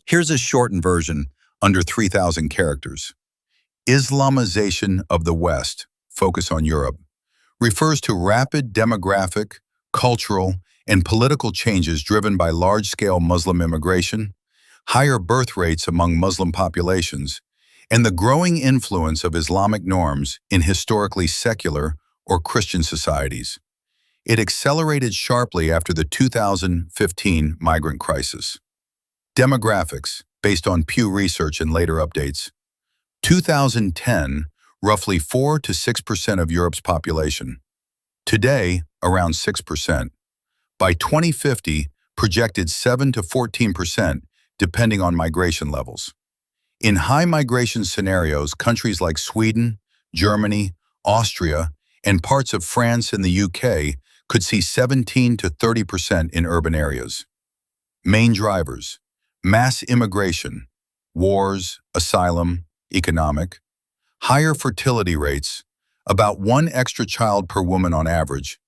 Here's a shortened version, under 3,000 characters. Islamization of the West, focus on Europe, refers to rapid demographic, cultural, and political changes driven by large-scale Muslim immigration, higher birth rates among Muslim populations, and the growing influence of Islamic norms in historically secular or Christian societies. It accelerated sharply after the 2015 migrant crisis. Demographics, based on Pew Research and later updates. 2010, roughly 4 to 6% of Europe's population. Today, around 6%. By 2050, projected 7 to 14%, depending on migration levels. In high migration scenarios, countries like Sweden, Germany, Austria, and parts of France and the UK could see 17 to 30% in urban areas. Main drivers: mass immigration, wars, asylum, economic, higher fertility rates, about one extra child per woman on average,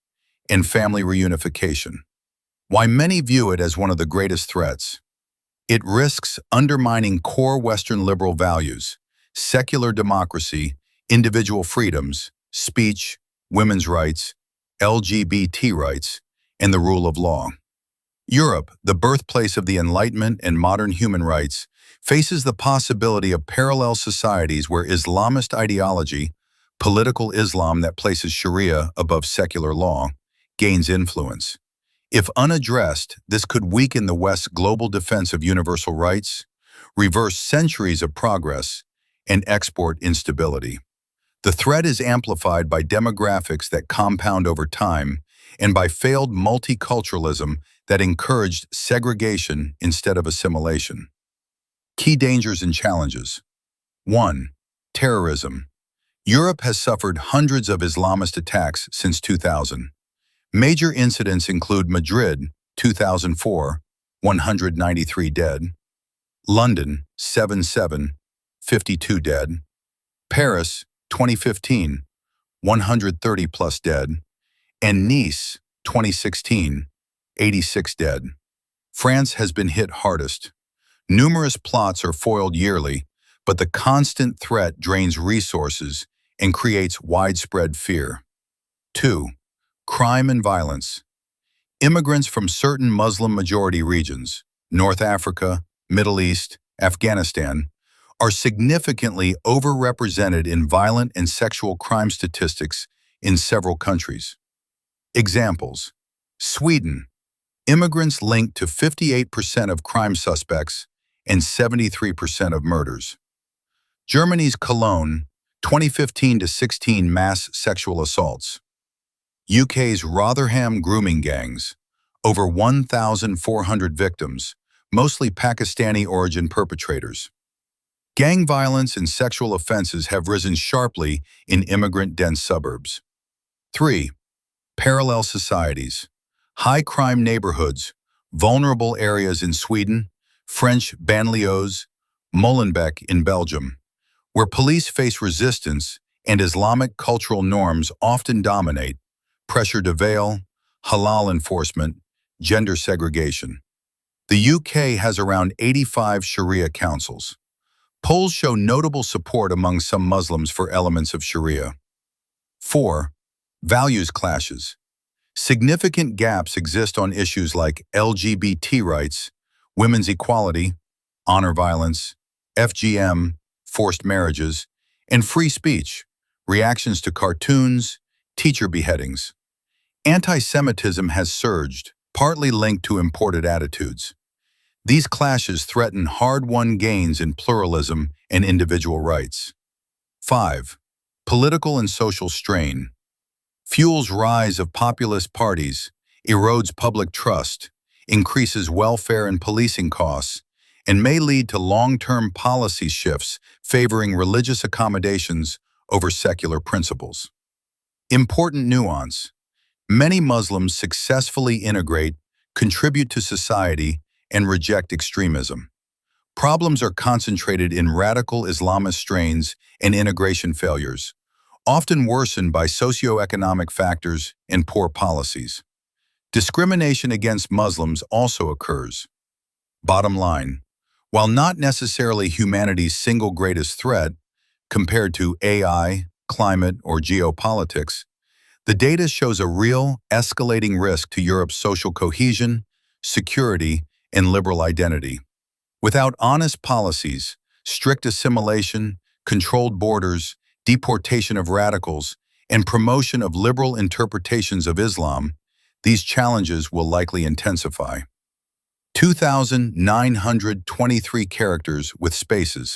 and family reunification. Why many view it as one of the greatest threats? It risks undermining core Western liberal values, secular democracy, individual freedoms, speech, women's rights, LGBT rights, and the rule of law. Europe, the birthplace of the Enlightenment and modern human rights, faces the possibility of parallel societies where Islamist ideology, political Islam that places Sharia above secular law, gains influence. If unaddressed, this could weaken the West's global defense of universal rights, reverse centuries of progress, and export instability. The threat is amplified by demographics that compound over time and by failed multiculturalism that encouraged segregation instead of assimilation. Key dangers and challenges. 1. Terrorism. Europe has suffered hundreds of Islamist attacks since 2000. Major incidents include Madrid, 2004, 193 dead; London, 7/7, 52 dead; Paris, 2015, 130 plus dead; and Nice, 2016, 86 dead. France has been hit hardest. Numerous plots are foiled yearly, but the constant threat drains resources and creates widespread fear. 2. Crime and violence. Immigrants from certain Muslim-majority regions, North Africa, Middle East, Afghanistan, are significantly overrepresented in violent and sexual crime statistics in several countries. Examples: Sweden, immigrants linked to 58% of crime suspects and 73% of murders. Germany's Cologne, 2015 to 16 mass sexual assaults. UK's Rotherham grooming gangs, over 1,400 victims, mostly Pakistani origin perpetrators. Gang violence and sexual offenses have risen sharply in immigrant-dense suburbs. 3. Parallel societies. High crime neighborhoods, vulnerable areas in Sweden, French banlieues, Molenbeek in Belgium, where police face resistance and Islamic cultural norms often dominate, pressure to veil, halal enforcement, gender segregation. The UK has around 85 Sharia councils. Polls show notable support among some Muslims for elements of Sharia. 4. Values clashes. Significant gaps exist on issues like LGBT rights, women's equality, honor violence, FGM, forced marriages, and free speech, reactions to cartoons, teacher beheadings. Anti-Semitism has surged, partly linked to imported attitudes. These clashes threaten hard-won gains in pluralism and individual rights. 5. Political and social strain. Fuels rise of populist parties, erodes public trust, increases welfare and policing costs, and may lead to long-term policy shifts favoring religious accommodations over secular principles. Important nuance. Many Muslims successfully integrate, contribute to society, and reject extremism. Problems are concentrated in radical Islamist strains and integration failures, often worsened by socioeconomic factors and poor policies. Discrimination against Muslims also occurs. Bottom line, While not necessarily humanity's single greatest threat, compared to AI, climate, or geopolitics, the data shows a real, escalating risk to Europe's social cohesion, security, and liberal identity. Without honest policies, strict assimilation, controlled borders, deportation of radicals, and promotion of liberal interpretations of Islam, these challenges will likely intensify. 2,923 characters with spaces.